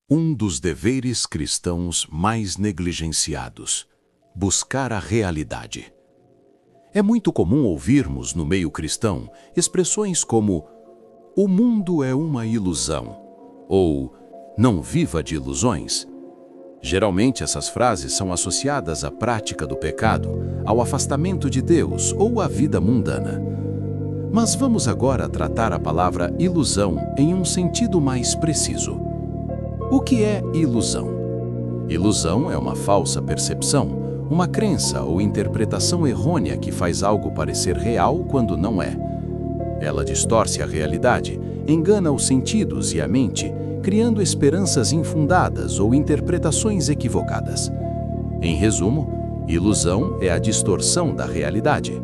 Um dos deveres cristãos mais negligenciados: buscar a realidade. É muito comum ouvirmos no meio cristão expressões como "o mundo é uma ilusão" ou "não viva de ilusões". Geralmente essas frases são associadas à prática do pecado, ao afastamento de Deus ou à vida mundana. Mas vamos agora tratar a palavra ilusão em um sentido mais preciso. O que é ilusão? Ilusão é uma falsa percepção, uma crença ou interpretação errônea que faz algo parecer real quando não é. Ela distorce a realidade, engana os sentidos e a mente, criando esperanças infundadas ou interpretações equivocadas. Em resumo, ilusão é a distorção da realidade.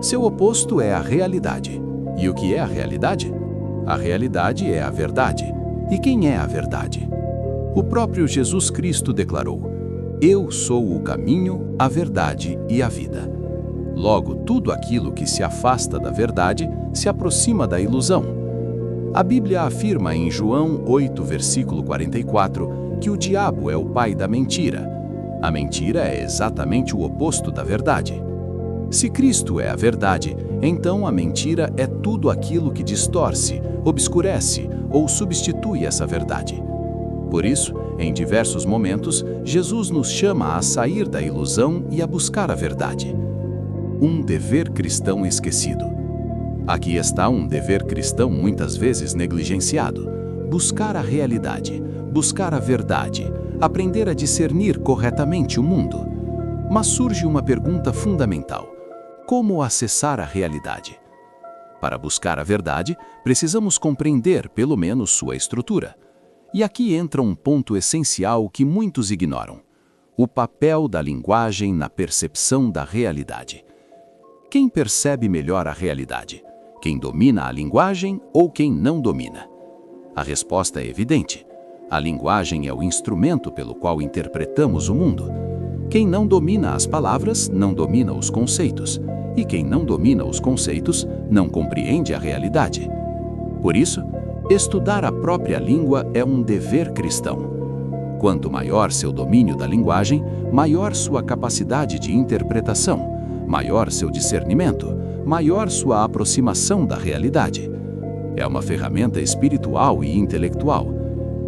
Seu oposto é a realidade. E o que é a realidade? A realidade é a verdade. E quem é a verdade? O próprio Jesus Cristo declarou: "Eu sou o caminho, a verdade e a vida". Logo, tudo aquilo que se afasta da verdade se aproxima da ilusão. A Bíblia afirma em João 8, versículo 44, que o diabo é o pai da mentira. A mentira é exatamente o oposto da verdade. Se Cristo é a verdade, então a mentira é tudo aquilo que distorce, obscurece ou substitui essa verdade. Por isso, em diversos momentos, Jesus nos chama a sair da ilusão e a buscar a verdade. Um dever cristão esquecido. Aqui está um dever cristão muitas vezes negligenciado: buscar a realidade, buscar a verdade, aprender a discernir corretamente o mundo. Mas surge uma pergunta fundamental: como acessar a realidade? Para buscar a verdade, precisamos compreender pelo menos sua estrutura. E aqui entra um ponto essencial que muitos ignoram: o papel da linguagem na percepção da realidade. Quem percebe melhor a realidade? Quem domina a linguagem ou quem não domina? A resposta é evidente. A linguagem é o instrumento pelo qual interpretamos o mundo. Quem não domina as palavras não domina os conceitos. E quem não domina os conceitos não compreende a realidade. Por isso, estudar a própria língua é um dever cristão. Quanto maior seu domínio da linguagem, maior sua capacidade de interpretação, maior seu discernimento, maior sua aproximação da realidade. É uma ferramenta espiritual e intelectual.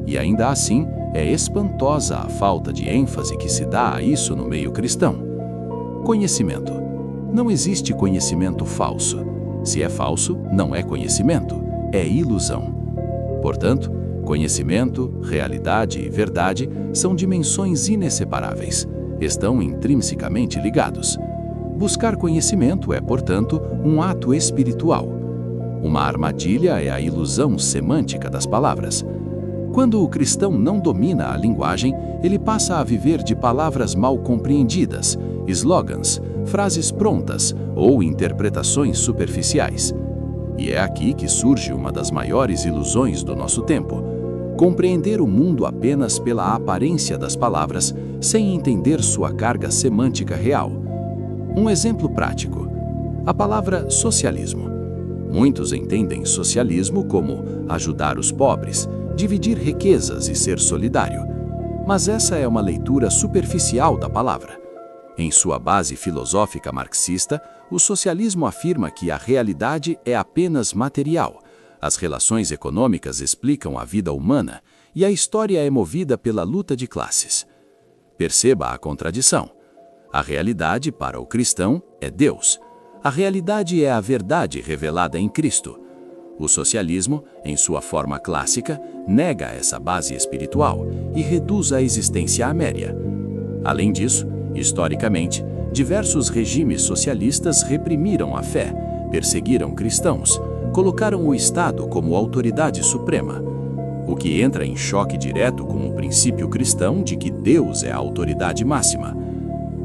E ainda assim, é espantosa a falta de ênfase que se dá a isso no meio cristão. Conhecimento. Não existe conhecimento falso. Se é falso, não é conhecimento, é ilusão. Portanto, conhecimento, realidade e verdade são dimensões inseparáveis. Estão intrinsecamente ligados. Buscar conhecimento é, portanto, um ato espiritual. Uma armadilha é a ilusão semântica das palavras. Quando o cristão não domina a linguagem, ele passa a viver de palavras mal compreendidas, slogans, frases prontas ou interpretações superficiais. E é aqui que surge uma das maiores ilusões do nosso tempo: compreender o mundo apenas pela aparência das palavras, sem entender sua carga semântica real. Um exemplo prático: a palavra socialismo. Muitos entendem socialismo como ajudar os pobres, dividir riquezas e ser solidário. Mas essa é uma leitura superficial da palavra. Em sua base filosófica marxista, o socialismo afirma que a realidade é apenas material. As relações econômicas explicam a vida humana e a história é movida pela luta de classes. Perceba a contradição. A realidade para o cristão é Deus. A realidade é a verdade revelada em Cristo. O socialismo, em sua forma clássica, nega essa base espiritual e reduz a existência à méria. Além disso, historicamente, diversos regimes socialistas reprimiram a fé, perseguiram cristãos, colocaram o Estado como autoridade suprema, o que entra em choque direto com o princípio cristão de que Deus é a autoridade máxima.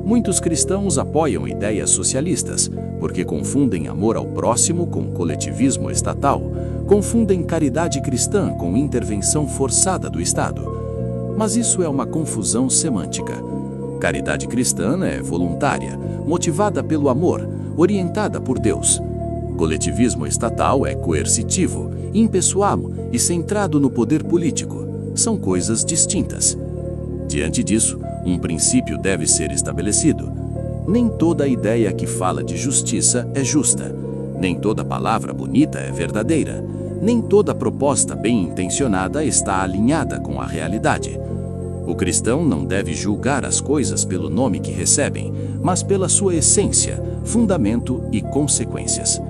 Muitos cristãos apoiam ideias socialistas porque confundem amor ao próximo com coletivismo estatal, confundem caridade cristã com intervenção forçada do Estado. Mas isso é uma confusão semântica. Caridade cristã é voluntária, motivada pelo amor, orientada por Deus. Coletivismo estatal é coercitivo, impessoal e centrado no poder político. são coisas distintas. Diante disso, um princípio deve ser estabelecido. Nem toda ideia que fala de justiça é justa. Nem toda palavra bonita é verdadeira. Nem toda proposta bem-intencionada está alinhada com a realidade. O cristão não deve julgar as coisas pelo nome que recebem, mas pela sua essência, fundamento e consequências.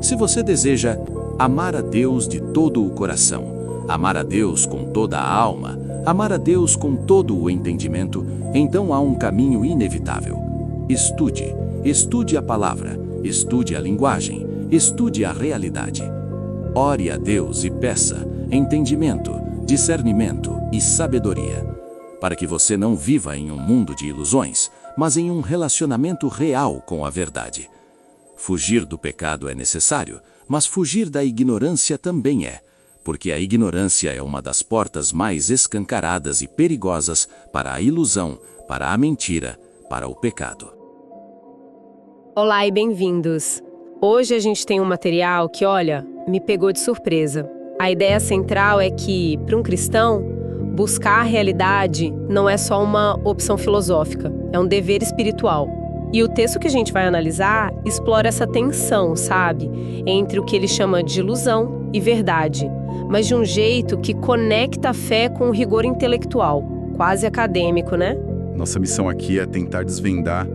Se você deseja amar a Deus de todo o coração, amar a Deus com toda a alma, amar a Deus com todo o entendimento, então há um caminho inevitável. Estude a palavra, estude a linguagem, estude a realidade. Ore a Deus e peça entendimento, discernimento e sabedoria, para que você não viva em um mundo de ilusões, mas em um relacionamento real com a verdade. Fugir do pecado é necessário, mas fugir da ignorância também é, porque a ignorância é uma das portas mais escancaradas e perigosas para a ilusão, para a mentira, para o pecado. Olá e bem-vindos! Hoje a gente tem um material que, olha, me pegou de surpresa. A ideia central é que, para um cristão, buscar a realidade não é só uma opção filosófica, é um dever espiritual. E o texto que a gente vai analisar explora essa tensão, sabe? Entre o que ele chama de ilusão e verdade, mas de um jeito que conecta a fé com o rigor intelectual, quase acadêmico, né? Nossa missão aqui é tentar desvendar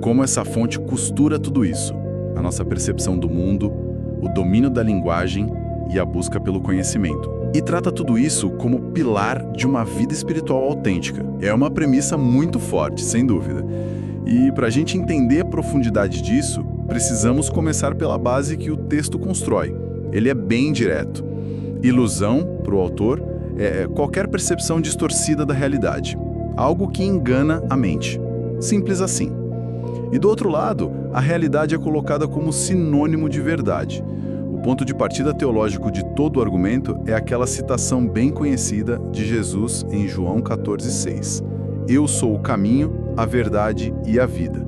como essa fonte costura tudo isso. A nossa percepção do mundo, o domínio da linguagem e a busca pelo conhecimento. E trata tudo isso como pilar de uma vida espiritual autêntica. É uma premissa muito forte, sem dúvida. E para a gente entender a profundidade disso, precisamos começar pela base que o texto constrói. Ele é bem direto. Ilusão, para o autor, é qualquer percepção distorcida da realidade. Algo que engana a mente. Simples assim. E do outro lado, a realidade é colocada como sinônimo de verdade. O ponto de partida teológico de todo o argumento é aquela citação bem conhecida de Jesus em João 14,6. Eu sou o caminho, a verdade e a vida.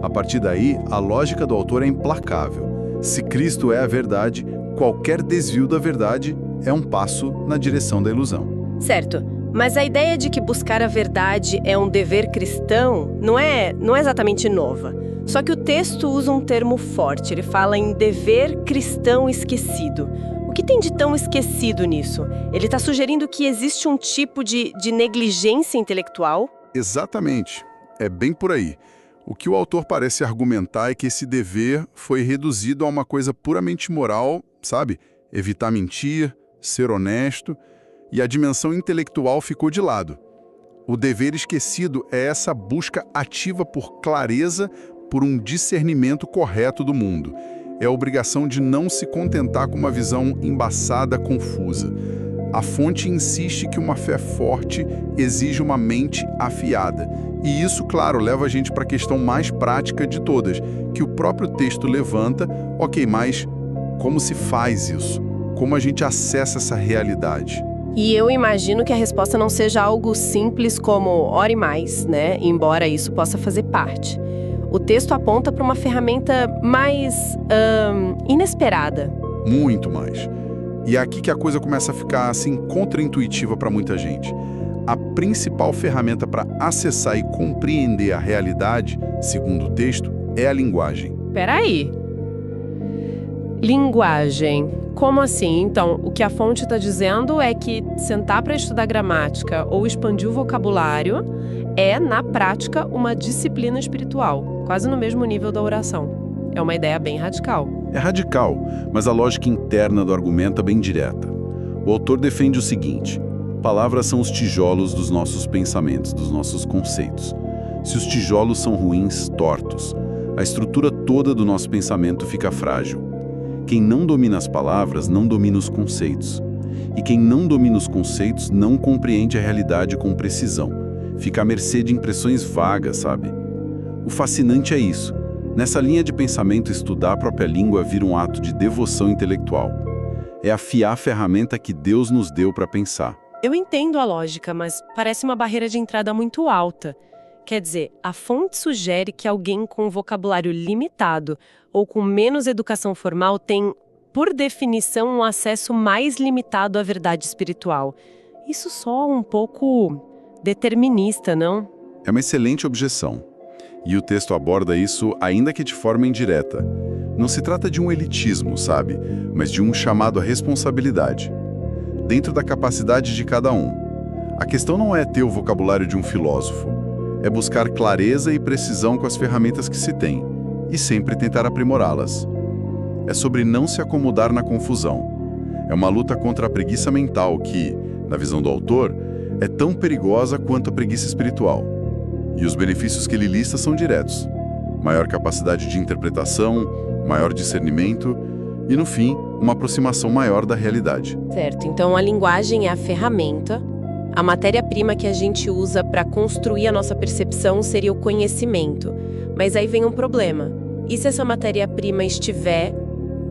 A partir daí, a lógica do autor é implacável. Se Cristo é a verdade, qualquer desvio da verdade é um passo na direção da ilusão. Certo, mas a ideia de que buscar a verdade é um dever cristão não é exatamente nova. Só que o texto usa um termo forte, ele fala em dever cristão esquecido. O que tem de tão esquecido nisso? Ele está sugerindo que existe um tipo de negligência intelectual? Exatamente. É bem por aí. O que o autor parece argumentar é que esse dever foi reduzido a uma coisa puramente moral, sabe? Evitar mentir, ser honesto, e a dimensão intelectual ficou de lado. O dever esquecido é essa busca ativa por clareza, por um discernimento correto do mundo. É a obrigação de não se contentar com uma visão embaçada, confusa. A fonte insiste que uma fé forte exige uma mente afiada. E isso, claro, leva a gente para a questão mais prática de todas, que o próprio texto levanta. Ok, mas como se faz isso? Como a gente acessa essa realidade? E eu imagino que a resposta não seja algo simples como ore mais, né? Embora isso possa fazer parte. O texto aponta para uma ferramenta mais inesperada. Muito mais. E é aqui que a coisa começa a ficar assim contraintuitiva para muita gente. A principal ferramenta para acessar e compreender a realidade, segundo o texto, é a linguagem. Peraí. Linguagem. Como assim? Então, o que a fonte está dizendo é que sentar para estudar gramática ou expandir o vocabulário é, na prática, uma disciplina espiritual, quase no mesmo nível da oração. É uma ideia bem radical. É radical, mas a lógica interna do argumento é bem direta. O autor defende o seguinte: palavras são os tijolos dos nossos pensamentos, dos nossos conceitos. Se os tijolos são ruins, tortos, a estrutura toda do nosso pensamento fica frágil. Quem não domina as palavras não domina os conceitos. E quem não domina os conceitos não compreende a realidade com precisão. Fica à mercê de impressões vagas, sabe? O fascinante é isso. Nessa linha de pensamento, estudar a própria língua vira um ato de devoção intelectual. É afiar a ferramenta que Deus nos deu para pensar. Eu entendo a lógica, mas parece uma barreira de entrada muito alta. Quer dizer, a fonte sugere que alguém com vocabulário limitado ou com menos educação formal tem, por definição, um acesso mais limitado à verdade espiritual. Isso soa um pouco determinista, não? É uma excelente objeção. E o texto aborda isso ainda que de forma indireta. Não se trata de um elitismo, sabe? Mas de um chamado à responsabilidade. Dentro da capacidade de cada um. A questão não é ter o vocabulário de um filósofo. É buscar clareza e precisão com as ferramentas que se tem. E sempre tentar aprimorá-las. É sobre não se acomodar na confusão. É uma luta contra a preguiça mental que, na visão do autor, é tão perigosa quanto a preguiça espiritual. E os benefícios que ele lista são diretos. Maior capacidade de interpretação, maior discernimento e, no fim, uma aproximação maior da realidade. Certo, então a linguagem é a ferramenta, a matéria-prima que a gente usa para construir a nossa percepção seria o conhecimento. Mas aí vem um problema. E se essa matéria-prima estiver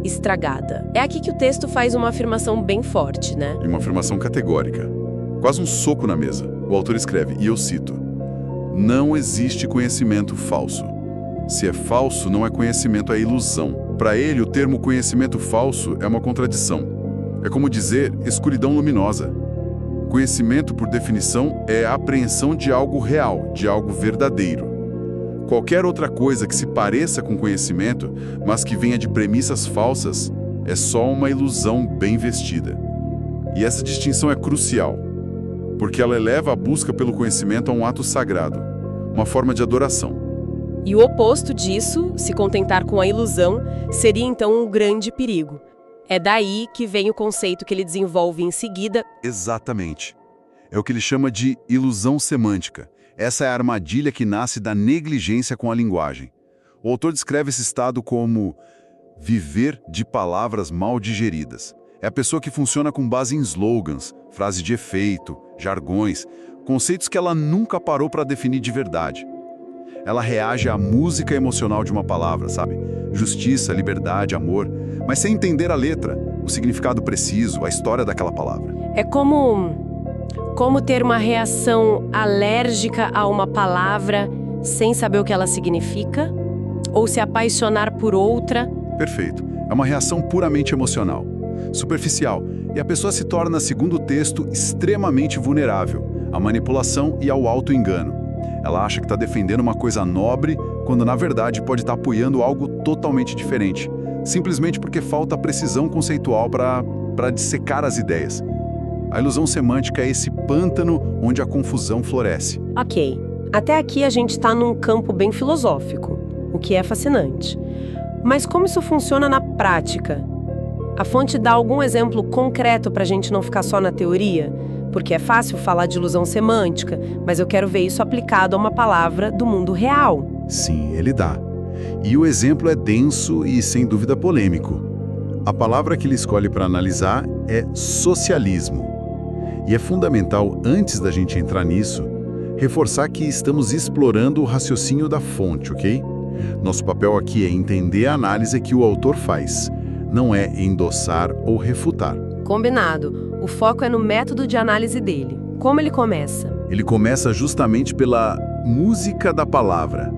estragada? É aqui que o texto faz uma afirmação bem forte, né? E uma afirmação categórica. Quase um soco na mesa. O autor escreve, e eu cito: não existe conhecimento falso. Se é falso, não é conhecimento, é ilusão. Para ele, o termo conhecimento falso é uma contradição. É como dizer escuridão luminosa. Conhecimento, por definição, é a apreensão de algo real, de algo verdadeiro. Qualquer outra coisa que se pareça com conhecimento, mas que venha de premissas falsas, é só uma ilusão bem vestida. E essa distinção é crucial, porque ela eleva a busca pelo conhecimento a um ato sagrado, uma forma de adoração. E o oposto disso, se contentar com a ilusão, seria então um grande perigo. É daí que vem o conceito que ele desenvolve em seguida. Exatamente. É o que ele chama de ilusão semântica. Essa é a armadilha que nasce da negligência com a linguagem. O autor descreve esse estado como viver de palavras mal digeridas. É a pessoa que funciona com base em slogans, frases de efeito, jargões, conceitos que ela nunca parou para definir de verdade. Ela reage à música emocional de uma palavra, sabe? Justiça, liberdade, amor, mas sem entender a letra, o significado preciso, a história daquela palavra. É como ter uma reação alérgica a uma palavra sem saber o que ela significa? Ou se apaixonar por outra? Perfeito. É uma reação puramente emocional, superficial, e a pessoa se torna, segundo o texto, extremamente vulnerável à manipulação e ao auto-engano. Ela acha que está defendendo uma coisa nobre, quando na verdade pode estar apoiando algo totalmente diferente, simplesmente porque falta precisão conceitual para dissecar as ideias. A ilusão semântica é esse pântano onde a confusão floresce. Ok, até aqui a gente está num campo bem filosófico, o que é fascinante. Mas como isso funciona na prática? A fonte dá algum exemplo concreto para a gente não ficar só na teoria? Porque é fácil falar de ilusão semântica, mas eu quero ver isso aplicado a uma palavra do mundo real. Sim, ele dá. E o exemplo é denso e, sem dúvida, polêmico. A palavra que ele escolhe para analisar é socialismo. E é fundamental, antes da gente entrar nisso, reforçar que estamos explorando o raciocínio da fonte, ok? Nosso papel aqui é entender a análise que o autor faz, não é endossar ou refutar. Combinado. O foco é no método de análise dele. Como ele começa? Ele começa justamente pela música da palavra,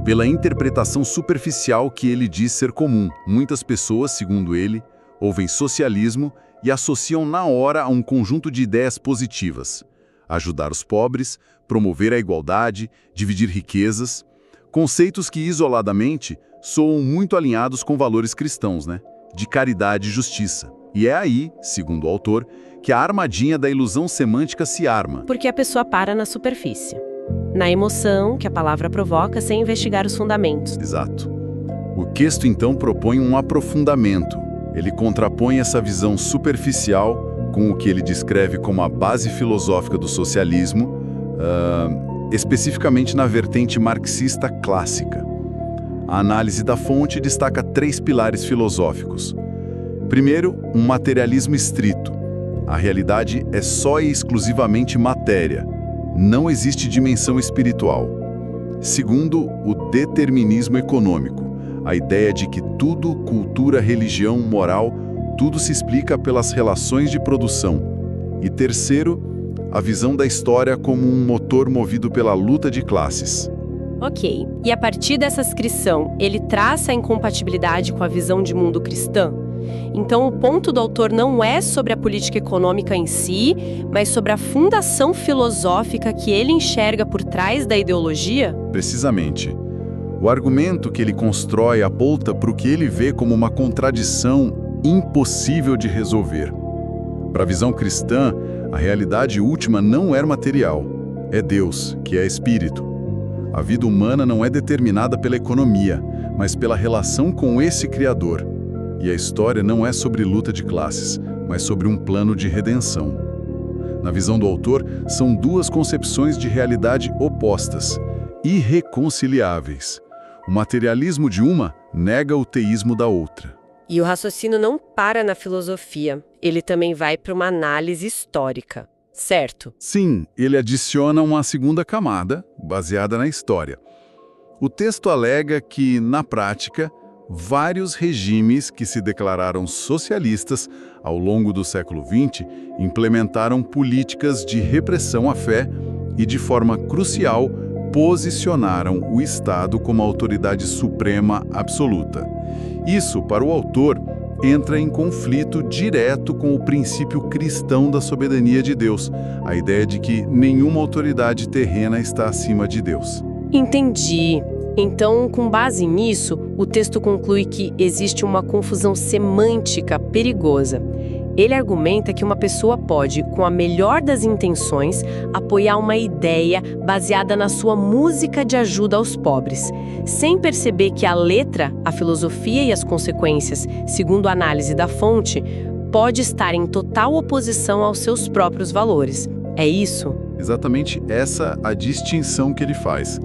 pela interpretação superficial que ele diz ser comum. Muitas pessoas, segundo ele, ouvem socialismo e associam na hora a um conjunto de ideias positivas. Ajudar os pobres, promover a igualdade, dividir riquezas. Conceitos que, isoladamente, soam muito alinhados com valores cristãos, né? De caridade e justiça. E é aí, segundo o autor, que a armadilha da ilusão semântica se arma. Porque a pessoa para na superfície, na emoção que a palavra provoca sem investigar os fundamentos. Exato. O texto, então, propõe um aprofundamento. Ele contrapõe essa visão superficial com o que ele descreve como a base filosófica do socialismo, especificamente na vertente marxista clássica. A análise da fonte destaca 3 pilares filosóficos. Primeiro, um materialismo estrito. A realidade é só e exclusivamente matéria. Não existe dimensão espiritual. Segundo, o determinismo econômico. A ideia de que tudo, cultura, religião, moral, tudo se explica pelas relações de produção. E terceiro, a visão da história como um motor movido pela luta de classes. Ok, e a partir dessa descrição, ele traça a incompatibilidade com a visão de mundo cristã? Então, o ponto do autor não é sobre a política econômica em si, mas sobre a fundação filosófica que ele enxerga por trás da ideologia? Precisamente. O argumento que ele constrói aponta para o que ele vê como uma contradição impossível de resolver. Para a visão cristã, a realidade última não é material, é Deus, que é espírito. A vida humana não é determinada pela economia, mas pela relação com esse Criador. E a história não é sobre luta de classes, mas sobre um plano de redenção. Na visão do autor, são duas concepções de realidade opostas, irreconciliáveis. O materialismo de uma nega o teísmo da outra. E o raciocínio não para na filosofia, ele também vai para uma análise histórica, certo? Sim, ele adiciona uma segunda camada, baseada na história. O texto alega que, na prática, vários regimes que se declararam socialistas ao longo do século XX implementaram políticas de repressão à fé e, de forma crucial, posicionaram o Estado como autoridade suprema absoluta. Isso, para o autor, entra em conflito direto com o princípio cristão da soberania de Deus, a ideia de que nenhuma autoridade terrena está acima de Deus. Entendi. Então, com base nisso, o texto conclui que existe uma confusão semântica perigosa. Ele argumenta que uma pessoa pode, com a melhor das intenções, apoiar uma ideia baseada na sua música de ajuda aos pobres, sem perceber que a letra, a filosofia e as consequências, segundo a análise da fonte, pode estar em total oposição aos seus próprios valores. É isso? Exatamente essa a distinção que ele faz.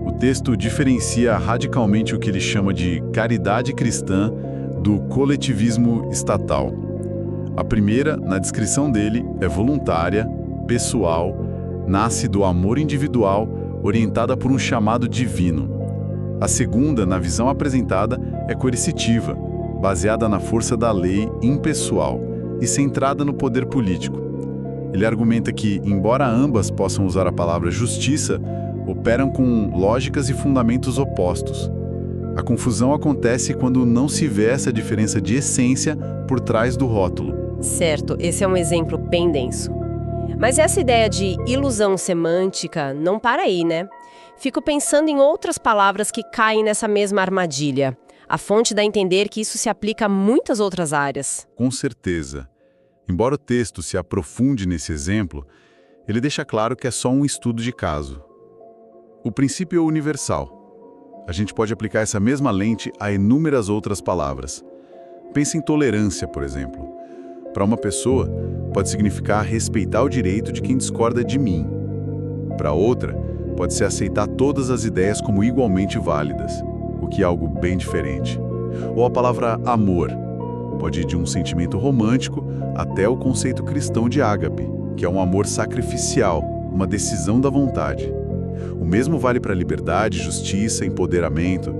O texto diferencia radicalmente o que ele chama de caridade cristã do coletivismo estatal. A primeira, na descrição dele, é voluntária, pessoal, nasce do amor individual, orientada por um chamado divino. A segunda, na visão apresentada, é coercitiva, baseada na força da lei impessoal e centrada no poder político. Ele argumenta que, embora ambas possam usar a palavra justiça, operam com lógicas e fundamentos opostos. A confusão acontece quando não se vê essa diferença de essência por trás do rótulo. Certo, esse é um exemplo bem denso. Mas essa ideia de ilusão semântica não para aí, né? Fico pensando em outras palavras que caem nessa mesma armadilha. A fonte dá a entender que isso se aplica a muitas outras áreas. Com certeza. Embora o texto se aprofunde nesse exemplo, ele deixa claro que é só um estudo de caso. O princípio é universal. A gente pode aplicar essa mesma lente a inúmeras outras palavras. Pense em tolerância, por exemplo. Para uma pessoa, pode significar respeitar o direito de quem discorda de mim. Para outra, pode ser aceitar todas as ideias como igualmente válidas, o que é algo bem diferente. Ou a palavra amor. Pode ir de um sentimento romântico até o conceito cristão de ágape, que é um amor sacrificial, uma decisão da vontade. O mesmo vale para liberdade, justiça, empoderamento.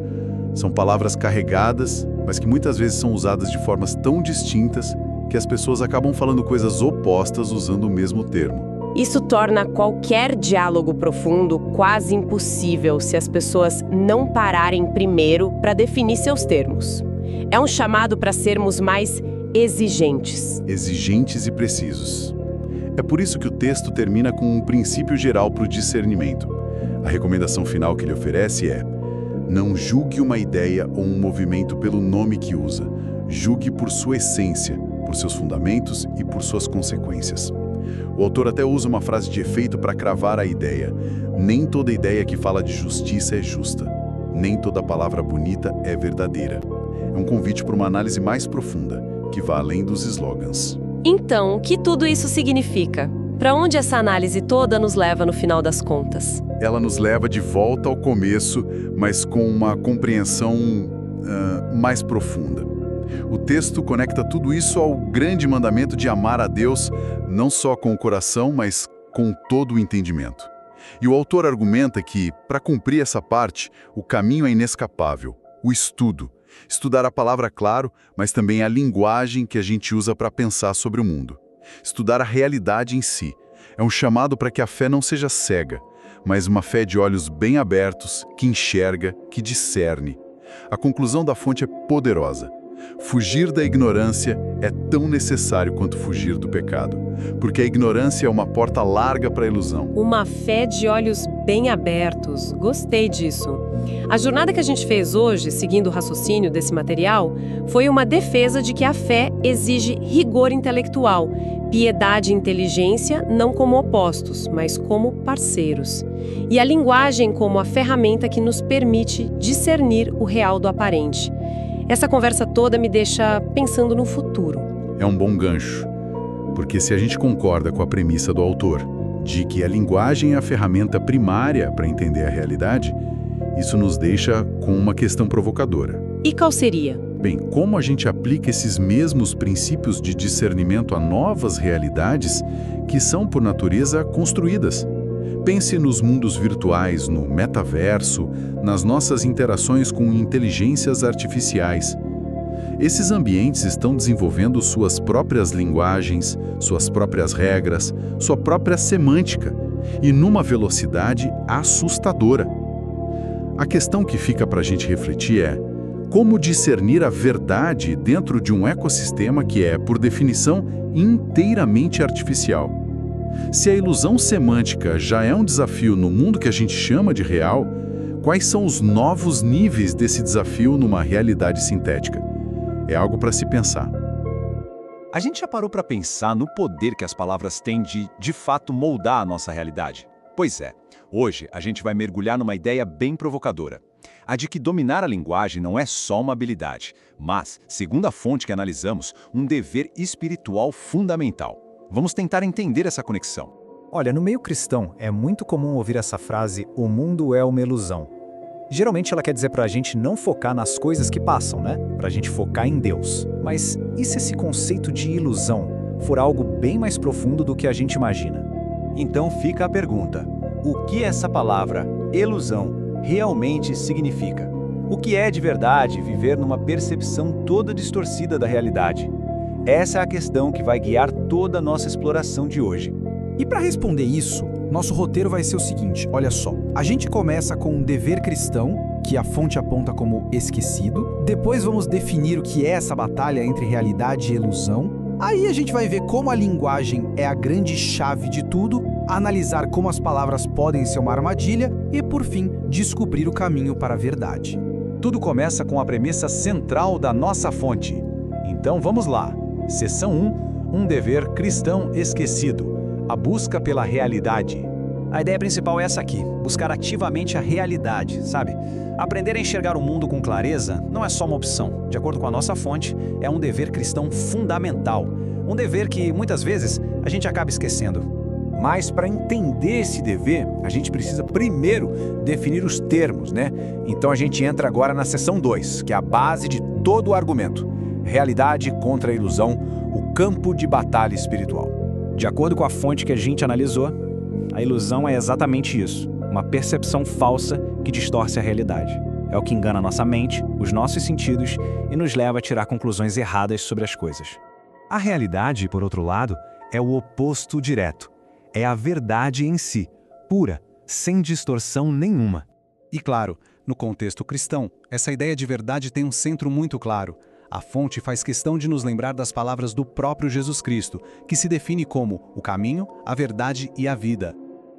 São palavras carregadas, mas que muitas vezes são usadas de formas tão distintas que as pessoas acabam falando coisas opostas usando o mesmo termo. Isso torna qualquer diálogo profundo quase impossível se as pessoas não pararem primeiro para definir seus termos. É um chamado para sermos mais exigentes. Exigentes e precisos. É por isso que o texto termina com um princípio geral para o discernimento. A recomendação final que ele oferece é: não julgue uma ideia ou um movimento pelo nome que usa. Julgue por sua essência, por seus fundamentos e por suas consequências. O autor até usa uma frase de efeito para cravar a ideia. Nem toda ideia que fala de justiça é justa. Nem toda palavra bonita é verdadeira. É um convite para uma análise mais profunda, que vai além dos slogans. Então, o que tudo isso significa? Para onde essa análise toda nos leva no final das contas? Ela nos leva de volta ao começo, mas com uma compreensão mais profunda. O texto conecta tudo isso ao grande mandamento de amar a Deus, não só com o coração, mas com todo o entendimento. E o autor argumenta que, para cumprir essa parte, o caminho é inescapável, o estudo. Estudar a palavra, claro, mas também a linguagem que a gente usa para pensar sobre o mundo. Estudar a realidade em si. É um chamado para que a fé não seja cega, mas uma fé de olhos bem abertos, que enxerga, que discerne. A conclusão da fonte é poderosa. Fugir da ignorância é tão necessário quanto fugir do pecado, porque a ignorância é uma porta larga para a ilusão. Uma fé de olhos bem abertos. Gostei disso. A jornada que a gente fez hoje, seguindo o raciocínio desse material, foi uma defesa de que a fé exige rigor intelectual, piedade e inteligência não como opostos, mas como parceiros. E a linguagem como a ferramenta que nos permite discernir o real do aparente. Essa conversa toda me deixa pensando no futuro. É um bom gancho, porque se a gente concorda com a premissa do autor, de que a linguagem é a ferramenta primária para entender a realidade, isso nos deixa com uma questão provocadora. E qual seria? Bem, como a gente aplica esses mesmos princípios de discernimento a novas realidades que são, por natureza, construídas? Pense nos mundos virtuais, no metaverso, nas nossas interações com inteligências artificiais. Esses ambientes estão desenvolvendo suas próprias linguagens, suas próprias regras, sua própria semântica, e numa velocidade assustadora. A questão que fica para a gente refletir é: como discernir a verdade dentro de um ecossistema que é, por definição, inteiramente artificial? Se a ilusão semântica já é um desafio no mundo que a gente chama de real, quais são os novos níveis desse desafio numa realidade sintética? É algo para se pensar. A gente já parou para pensar no poder que as palavras têm de fato, moldar a nossa realidade? Pois é, hoje a gente vai mergulhar numa ideia bem provocadora. A de que dominar a linguagem não é só uma habilidade, mas, segundo a fonte que analisamos, um dever espiritual fundamental. Vamos tentar entender essa conexão. Olha, no meio cristão, é muito comum ouvir essa frase, o mundo é uma ilusão. Geralmente ela quer dizer pra gente não focar nas coisas que passam, né? Pra gente focar em Deus. Mas e se esse conceito de ilusão for algo bem mais profundo do que a gente imagina? Então fica a pergunta: o que essa palavra, ilusão, realmente significa? O que é de verdade viver numa percepção toda distorcida da realidade? Essa é a questão que vai guiar toda a nossa exploração de hoje. E para responder isso, nosso roteiro vai ser o seguinte, olha só. A gente começa com um dever cristão, que a fonte aponta como esquecido. Depois vamos definir o que é essa batalha entre realidade e ilusão. Aí a gente vai ver como a linguagem é a grande chave de tudo, analisar como as palavras podem ser uma armadilha e, por fim, descobrir o caminho para a verdade. Tudo começa com a premissa central da nossa fonte. Então vamos lá. Seção 1, um dever cristão esquecido. A busca pela realidade. A ideia principal é essa aqui, buscar ativamente a realidade, sabe? Aprender a enxergar o mundo com clareza não é só uma opção. De acordo com a nossa fonte, é um dever cristão fundamental. Um dever que, muitas vezes, a gente acaba esquecendo. Mas para entender esse dever, a gente precisa primeiro definir os termos, né? Então a gente entra agora na seção 2, que é a base de todo o argumento. Realidade contra a ilusão, o campo de batalha espiritual. De acordo com a fonte que a gente analisou, a ilusão é exatamente isso, uma percepção falsa que distorce a realidade. É o que engana nossa mente, os nossos sentidos e nos leva a tirar conclusões erradas sobre as coisas. A realidade, por outro lado, é o oposto direto. É a verdade em si, pura, sem distorção nenhuma. E claro, no contexto cristão, essa ideia de verdade tem um centro muito claro. A fonte faz questão de nos lembrar das palavras do próprio Jesus Cristo, que se define como o caminho, a verdade e a vida.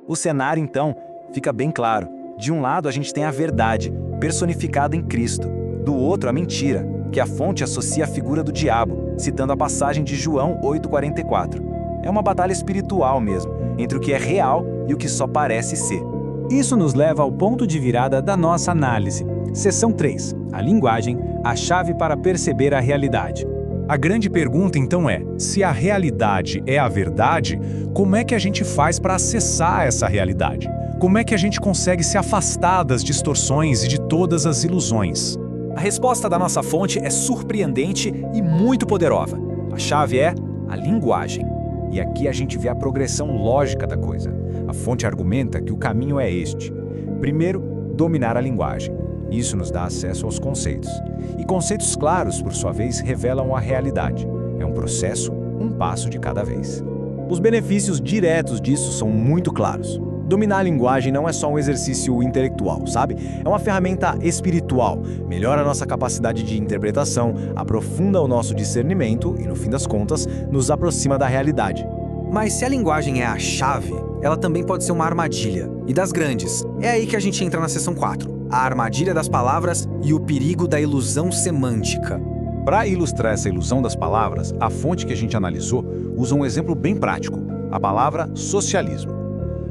O cenário, então, fica bem claro. De um lado, a gente tem a verdade, personificada em Cristo. Do outro, a mentira, que a fonte associa à figura do diabo, citando a passagem de João 8,44. É uma batalha espiritual mesmo, entre o que é real e o que só parece ser. Isso nos leva ao ponto de virada da nossa análise. Seção 3. A linguagem, a chave para perceber a realidade. A grande pergunta, então, é: se a realidade é a verdade, como é que a gente faz para acessar essa realidade? Como é que a gente consegue se afastar das distorções e de todas as ilusões? A resposta da nossa fonte é surpreendente e muito poderosa. A chave é a linguagem. E aqui a gente vê a progressão lógica da coisa. A fonte argumenta que o caminho é este. Primeiro, dominar a linguagem. Isso nos dá acesso aos conceitos. E conceitos claros, por sua vez, revelam a realidade. É um processo, um passo de cada vez. Os benefícios diretos disso são muito claros. Dominar a linguagem não é só um exercício intelectual, sabe? É uma ferramenta espiritual. Melhora a nossa capacidade de interpretação, aprofunda o nosso discernimento e, no fim das contas, nos aproxima da realidade. Mas se a linguagem é a chave, ela também pode ser uma armadilha. E das grandes. É aí que a gente entra na seção 4. A armadilha das palavras e o perigo da ilusão semântica. Para ilustrar essa ilusão das palavras, a fonte que a gente analisou usa um exemplo bem prático, a palavra socialismo.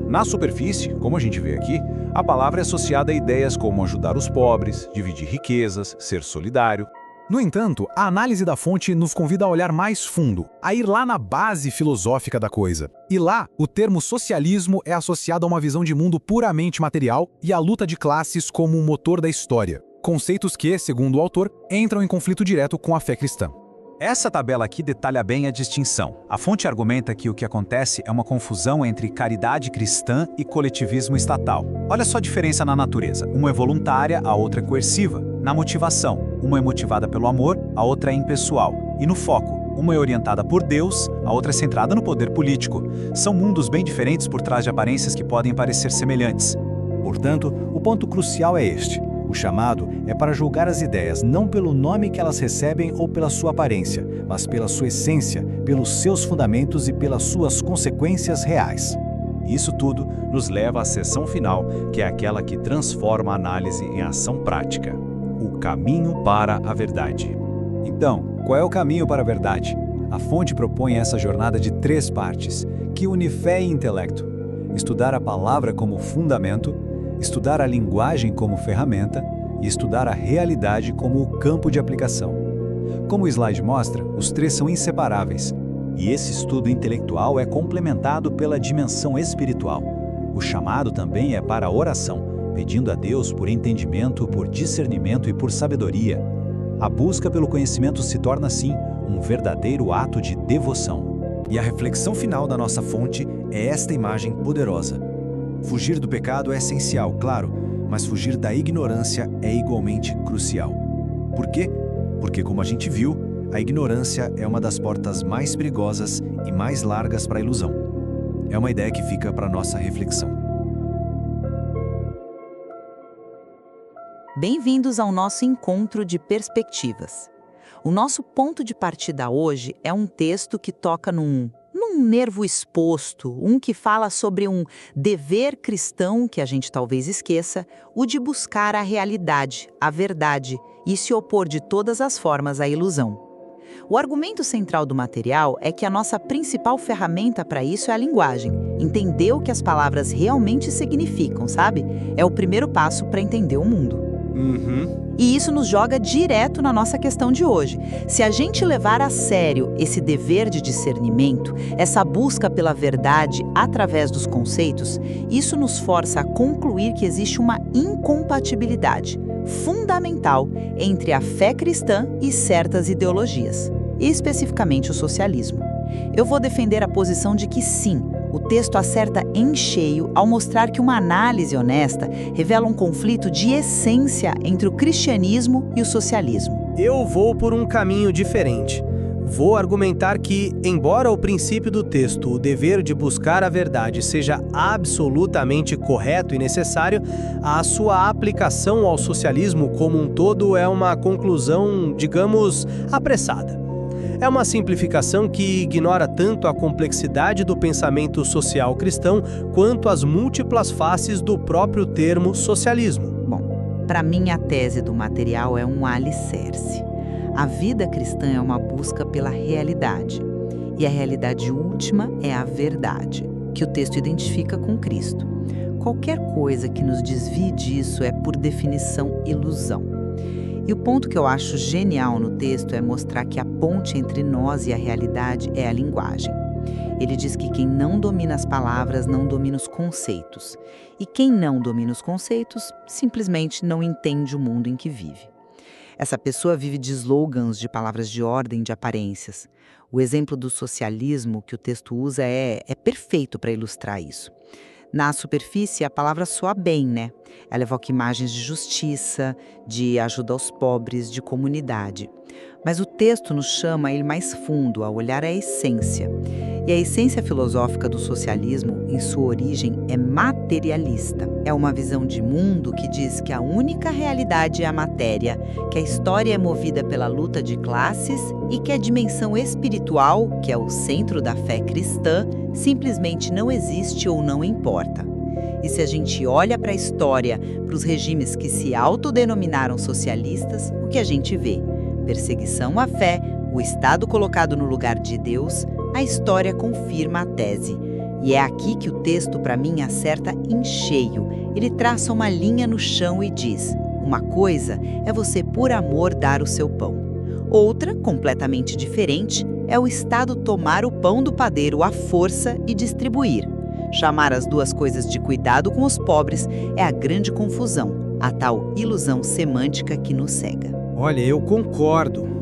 Na superfície, como a gente vê aqui, a palavra é associada a ideias como ajudar os pobres, dividir riquezas, ser solidário. No entanto, a análise da fonte nos convida a olhar mais fundo, a ir lá na base filosófica da coisa. E lá, o termo socialismo é associado a uma visão de mundo puramente material e a luta de classes como um motor da história. Conceitos que, segundo o autor, entram em conflito direto com a fé cristã. Essa tabela aqui detalha bem a distinção. A fonte argumenta que o que acontece é uma confusão entre caridade cristã e coletivismo estatal. Olha só a diferença na natureza. Uma é voluntária, a outra é coerciva. Na motivação, uma é motivada pelo amor, a outra é impessoal. E no foco, uma é orientada por Deus, a outra é centrada no poder político. São mundos bem diferentes por trás de aparências que podem parecer semelhantes. Portanto, o ponto crucial é este. O chamado é para julgar as ideias não pelo nome que elas recebem ou pela sua aparência, mas pela sua essência, pelos seus fundamentos e pelas suas consequências reais. Isso tudo nos leva à seção final, que é aquela que transforma a análise em ação prática. O caminho para a verdade. Então, qual é o caminho para a verdade? A fonte propõe essa jornada de 3 partes, que une fé e intelecto. Estudar a palavra como fundamento, estudar a linguagem como ferramenta e estudar a realidade como o campo de aplicação. Como o slide mostra, os 3 são inseparáveis. E esse estudo intelectual é complementado pela dimensão espiritual. O chamado também é para a oração, pedindo a Deus por entendimento, por discernimento e por sabedoria. A busca pelo conhecimento se torna, assim, um verdadeiro ato de devoção. E a reflexão final da nossa fonte é esta imagem poderosa. Fugir do pecado é essencial, claro, mas fugir da ignorância é igualmente crucial. Por quê? Porque, como a gente viu, a ignorância é uma das portas mais perigosas e mais largas para a ilusão. É uma ideia que fica para nossa reflexão. Bem-vindos ao nosso encontro de perspectivas. O nosso ponto de partida hoje é um texto que toca num nervo exposto, um que fala sobre um dever cristão que a gente talvez esqueça, o de buscar a realidade, a verdade, e se opor de todas as formas à ilusão. O argumento central do material é que a nossa principal ferramenta para isso é a linguagem. Entender o que as palavras realmente significam, sabe? É o primeiro passo para entender o mundo. E isso nos joga direto na nossa questão de hoje. Se a gente levar a sério esse dever de discernimento, essa busca pela verdade através dos conceitos, isso nos força a concluir que existe uma incompatibilidade fundamental entre a fé cristã e certas ideologias, especificamente o socialismo. Eu vou defender a posição de que sim, o texto acerta em cheio ao mostrar que uma análise honesta revela um conflito de essência entre o cristianismo e o socialismo. Eu vou por um caminho diferente. Vou argumentar que, embora o princípio do texto, o dever de buscar a verdade, seja absolutamente correto e necessário, a sua aplicação ao socialismo como um todo é uma conclusão, digamos, apressada. É uma simplificação que ignora tanto a complexidade do pensamento social cristão quanto as múltiplas faces do próprio termo socialismo. Bom, para mim a tese do material é um alicerce. A vida cristã é uma busca pela realidade. E a realidade última é a verdade, que o texto identifica com Cristo. Qualquer coisa que nos desvie disso é, por definição, ilusão. E o ponto que eu acho genial no texto é mostrar que a ponte entre nós e a realidade é a linguagem. Ele diz que quem não domina as palavras não domina os conceitos. E quem não domina os conceitos simplesmente não entende o mundo em que vive. Essa pessoa vive de slogans, de palavras de ordem, de aparências. O exemplo do socialismo que o texto usa é perfeito para ilustrar isso. Na superfície, a palavra soa bem, né? Ela evoca imagens de justiça, de ajuda aos pobres, de comunidade. Mas o texto nos chama a ir mais fundo, a olhar a essência. E a essência filosófica do socialismo, em sua origem, é materialista. É uma visão de mundo que diz que a única realidade é a matéria, que a história é movida pela luta de classes e que a dimensão espiritual, que é o centro da fé cristã, simplesmente não existe ou não importa. E se a gente olha para a história, para os regimes que se autodenominaram socialistas, o que a gente vê? Perseguição à fé, o Estado colocado no lugar de Deus, a história confirma a tese. E é aqui que o texto, para mim, acerta em cheio. Ele traça uma linha no chão e diz: uma coisa é você, por amor, dar o seu pão. Outra, completamente diferente, é o Estado tomar o pão do padeiro à força e distribuir. Chamar as duas coisas de cuidado com os pobres é a grande confusão, a tal ilusão semântica que nos cega. Olha, eu concordo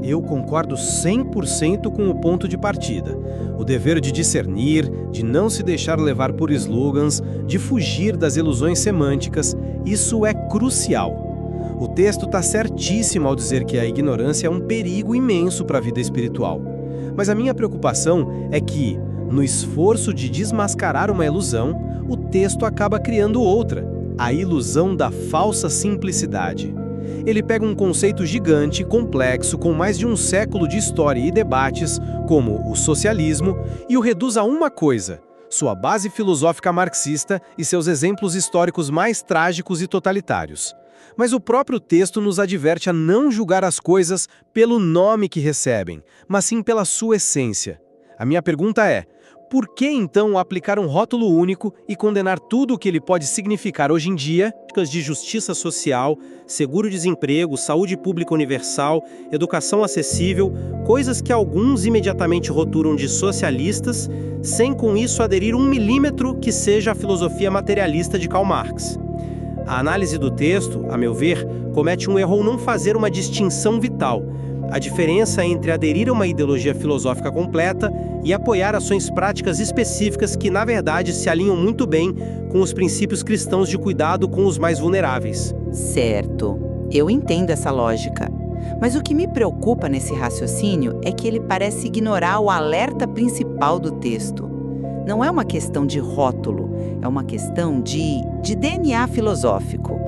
100% com o ponto de partida. O dever de discernir, de não se deixar levar por slogans, de fugir das ilusões semânticas, isso é crucial. O texto está certíssimo ao dizer que a ignorância é um perigo imenso para a vida espiritual. Mas a minha preocupação é que, no esforço de desmascarar uma ilusão, o texto acaba criando outra, a ilusão da falsa simplicidade. Ele pega um conceito gigante, complexo, com mais de um século de história e debates, como o socialismo, e o reduz a uma coisa: sua base filosófica marxista e seus exemplos históricos mais trágicos e totalitários. Mas o próprio texto nos adverte a não julgar as coisas pelo nome que recebem, mas sim pela sua essência. A minha pergunta é: por que então aplicar um rótulo único e condenar tudo o que ele pode significar hoje em dia? De justiça social, seguro-desemprego, saúde pública universal, educação acessível, coisas que alguns imediatamente rotulam de socialistas, sem com isso aderir 1 milímetro que seja a filosofia materialista de Karl Marx. A análise do texto, a meu ver, comete um erro ao não fazer uma distinção vital. A diferença entre aderir a uma ideologia filosófica completa e apoiar ações práticas específicas que, na verdade, se alinham muito bem com os princípios cristãos de cuidado com os mais vulneráveis. Certo, eu entendo essa lógica. Mas o que me preocupa nesse raciocínio é que ele parece ignorar o alerta principal do texto. Não é uma questão de rótulo, é uma questão de DNA filosófico.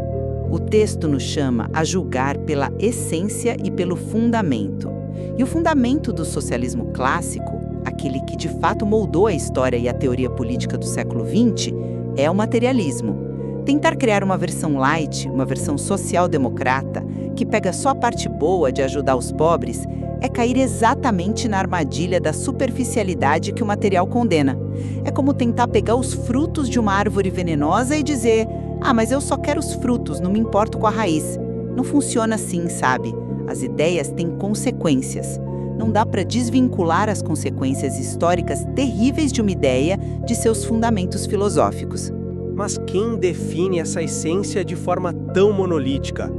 O texto nos chama a julgar pela essência e pelo fundamento. E o fundamento do socialismo clássico, aquele que de fato moldou a história e a teoria política do século XX, é o materialismo. Tentar criar uma versão light, uma versão social-democrata, que pega só a parte boa de ajudar os pobres, é cair exatamente na armadilha da superficialidade que o material condena. É como tentar pegar os frutos de uma árvore venenosa e dizer: ah, mas eu só quero os frutos, não me importo com a raiz. Não funciona assim, sabe? As ideias têm consequências. Não dá para desvincular as consequências históricas terríveis de uma ideia de seus fundamentos filosóficos. Mas quem define essa essência de forma tão monolítica?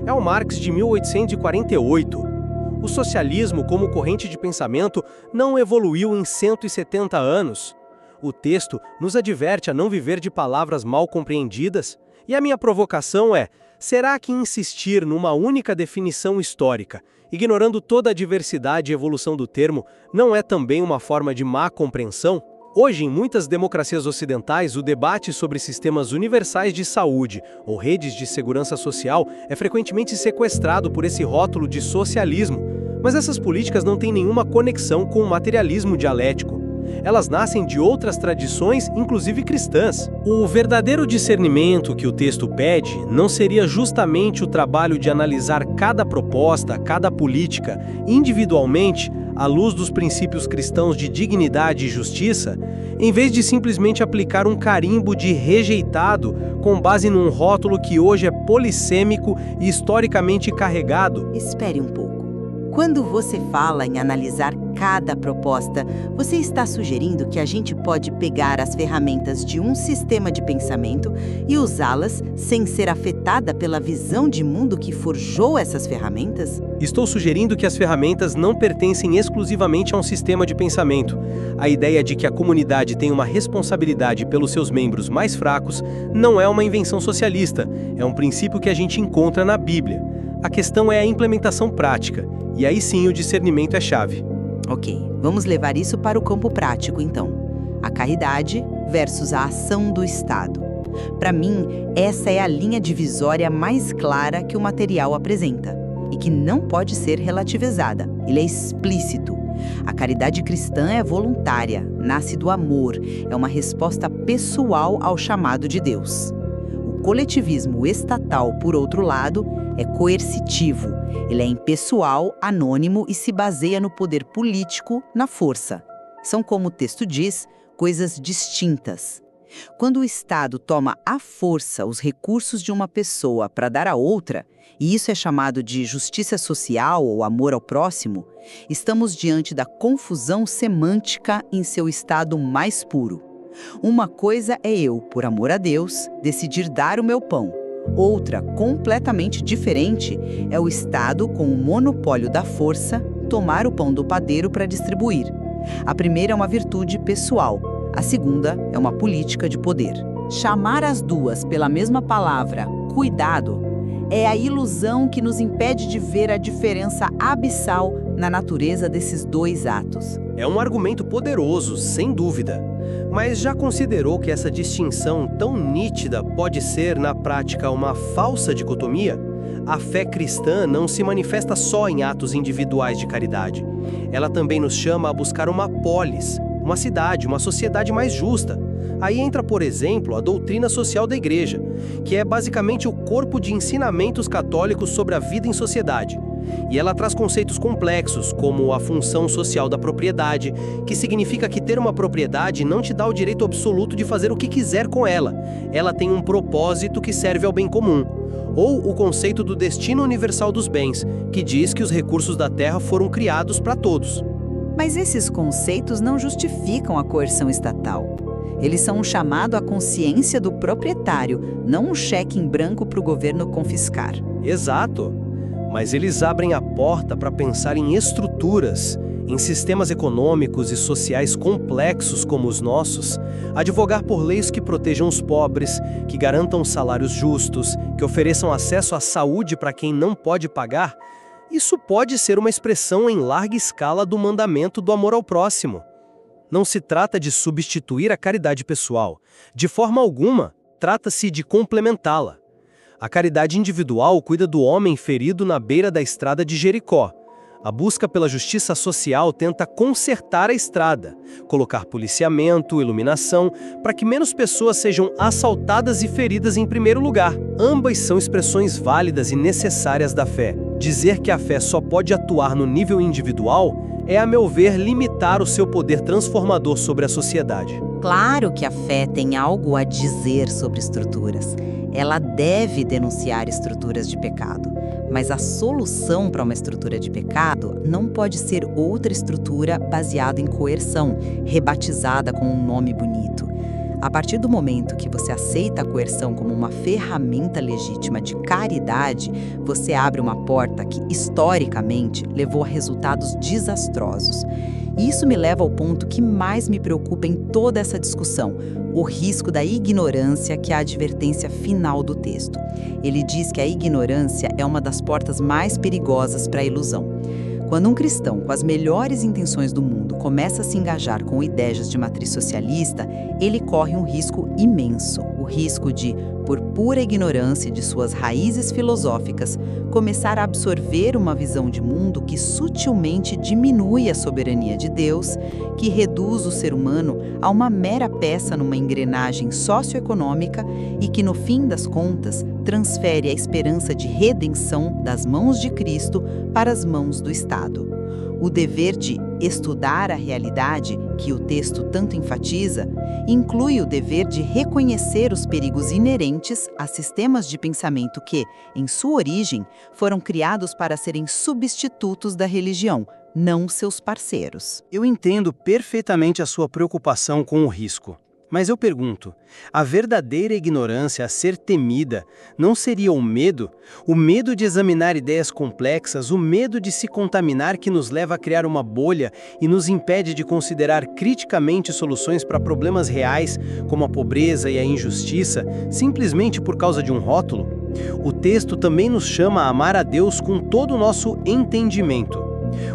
É o Marx de 1848. O socialismo, como corrente de pensamento, não evoluiu em 170 anos. O texto nos adverte a não viver de palavras mal compreendidas, e a minha provocação é: será que insistir numa única definição histórica, ignorando toda a diversidade e evolução do termo, não é também uma forma de má compreensão? Hoje, em muitas democracias ocidentais, o debate sobre sistemas universais de saúde ou redes de segurança social é frequentemente sequestrado por esse rótulo de socialismo, mas essas políticas não têm nenhuma conexão com o materialismo dialético. Elas nascem de outras tradições, inclusive cristãs. O verdadeiro discernimento que o texto pede não seria justamente o trabalho de analisar cada proposta, cada política, individualmente, à luz dos princípios cristãos de dignidade e justiça, em vez de simplesmente aplicar um carimbo de rejeitado com base num rótulo que hoje é polissêmico e historicamente carregado? Espere um pouco. Quando você fala em analisar cada proposta, você está sugerindo que a gente pode pegar as ferramentas de um sistema de pensamento e usá-las sem ser afetada pela visão de mundo que forjou essas ferramentas? Estou sugerindo que as ferramentas não pertencem exclusivamente a um sistema de pensamento. A ideia de que a comunidade tem uma responsabilidade pelos seus membros mais fracos não é uma invenção socialista, é um princípio que a gente encontra na Bíblia. A questão é a implementação prática, e aí sim o discernimento é chave. Ok, vamos levar isso para o campo prático, então. A caridade versus a ação do Estado. Para mim, essa é a linha divisória mais clara que o material apresenta e que não pode ser relativizada. Ele é explícito. A caridade cristã é voluntária, nasce do amor, é uma resposta pessoal ao chamado de Deus. O coletivismo estatal, por outro lado, é coercitivo. Ele é impessoal, anônimo e se baseia no poder político, na força. São, como o texto diz, coisas distintas. Quando o Estado toma à força os recursos de uma pessoa para dar a outra, e isso é chamado de justiça social ou amor ao próximo, estamos diante da confusão semântica em seu estado mais puro. Uma coisa é eu, por amor a Deus, decidir dar o meu pão. Outra, completamente diferente, é o Estado, com o monopólio da força, tomar o pão do padeiro para distribuir. A primeira é uma virtude pessoal. A segunda é uma política de poder. Chamar as duas pela mesma palavra, cuidado, é a ilusão que nos impede de ver a diferença abissal na natureza desses dois atos. É um argumento poderoso, sem dúvida. Mas já considerou que essa distinção tão nítida pode ser, na prática, uma falsa dicotomia? A fé cristã não se manifesta só em atos individuais de caridade. Ela também nos chama a buscar uma polis, uma cidade, uma sociedade mais justa. Aí entra, por exemplo, a doutrina social da Igreja, que é basicamente o corpo de ensinamentos católicos sobre a vida em sociedade. E ela traz conceitos complexos, como a função social da propriedade, que significa que ter uma propriedade não te dá o direito absoluto de fazer o que quiser com ela. Ela tem um propósito que serve ao bem comum. Ou o conceito do destino universal dos bens, que diz que os recursos da terra foram criados para todos. Mas esses conceitos não justificam a coerção estatal. Eles são um chamado à consciência do proprietário, não um cheque em branco para o governo confiscar. Exato. Mas eles abrem a porta para pensar em estruturas, em sistemas econômicos e sociais complexos como os nossos, advogar por leis que protejam os pobres, que garantam salários justos, que ofereçam acesso à saúde para quem não pode pagar. Isso pode ser uma expressão em larga escala do mandamento do amor ao próximo. Não se trata de substituir a caridade pessoal. De forma alguma, trata-se de complementá-la. A caridade individual cuida do homem ferido na beira da estrada de Jericó. A busca pela justiça social tenta consertar a estrada, colocar policiamento, iluminação, para que menos pessoas sejam assaltadas e feridas em primeiro lugar. Ambas são expressões válidas e necessárias da fé. Dizer que a fé só pode atuar no nível individual é, a meu ver, limitar o seu poder transformador sobre a sociedade. Claro que a fé tem algo a dizer sobre estruturas. Ela deve denunciar estruturas de pecado. Mas a solução para uma estrutura de pecado não pode ser outra estrutura baseada em coerção, rebatizada com um nome bonito. A partir do momento que você aceita a coerção como uma ferramenta legítima de caridade, você abre uma porta que, historicamente, levou a resultados desastrosos. E isso me leva ao ponto que mais me preocupa em toda essa discussão, o risco da ignorância, que é a advertência final do texto. Ele diz que a ignorância é uma das portas mais perigosas para a ilusão. Quando um cristão, com as melhores intenções do mundo, começa a se engajar com ideias de matriz socialista, ele corre um risco imenso, o risco de, por pura ignorância de suas raízes filosóficas, começar a absorver uma visão de mundo que sutilmente diminui a soberania de Deus, que reduz o ser humano a uma mera peça numa engrenagem socioeconômica e que, no fim das contas, transfere a esperança de redenção das mãos de Cristo para as mãos do Estado. O dever de estudar a realidade, que o texto tanto enfatiza, inclui o dever de reconhecer os perigos inerentes a sistemas de pensamento que, em sua origem, foram criados para serem substitutos da religião, não seus parceiros. Eu entendo perfeitamente a sua preocupação com o risco. Mas eu pergunto, a verdadeira ignorância a ser temida não seria o medo? O medo de examinar ideias complexas, o medo de se contaminar que nos leva a criar uma bolha e nos impede de considerar criticamente soluções para problemas reais, como a pobreza e a injustiça, simplesmente por causa de um rótulo? O texto também nos chama a amar a Deus com todo o nosso entendimento.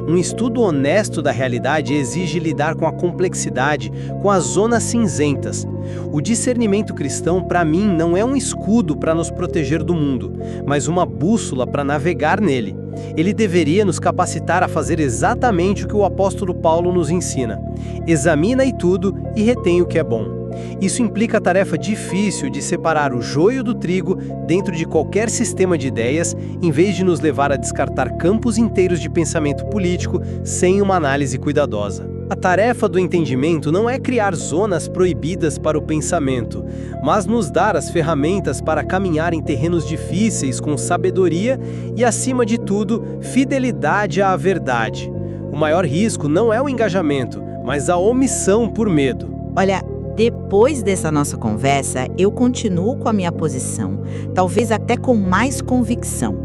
Um estudo honesto da realidade exige lidar com a complexidade, com as zonas cinzentas. O discernimento cristão, para mim, não é um escudo para nos proteger do mundo, mas uma bússola para navegar nele. Ele deveria nos capacitar a fazer exatamente o que o apóstolo Paulo nos ensina. Examina aí tudo e retém o que é bom. Isso implica a tarefa difícil de separar o joio do trigo dentro de qualquer sistema de ideias, em vez de nos levar a descartar campos inteiros de pensamento político sem uma análise cuidadosa. A tarefa do entendimento não é criar zonas proibidas para o pensamento, mas nos dar as ferramentas para caminhar em terrenos difíceis com sabedoria e, acima de tudo, fidelidade à verdade. O maior risco não é o engajamento, mas a omissão por medo. Olha, depois dessa nossa conversa, eu continuo com a minha posição, talvez até com mais convicção.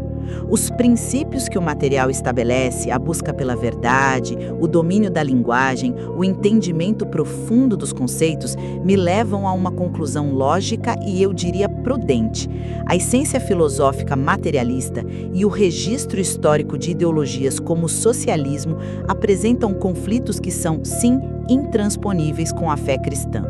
Os princípios que o material estabelece, a busca pela verdade, o domínio da linguagem, o entendimento profundo dos conceitos, me levam a uma conclusão lógica e, eu diria, prudente. A essência filosófica materialista e o registro histórico de ideologias como o socialismo apresentam conflitos que são, sim, intransponíveis com a fé cristã.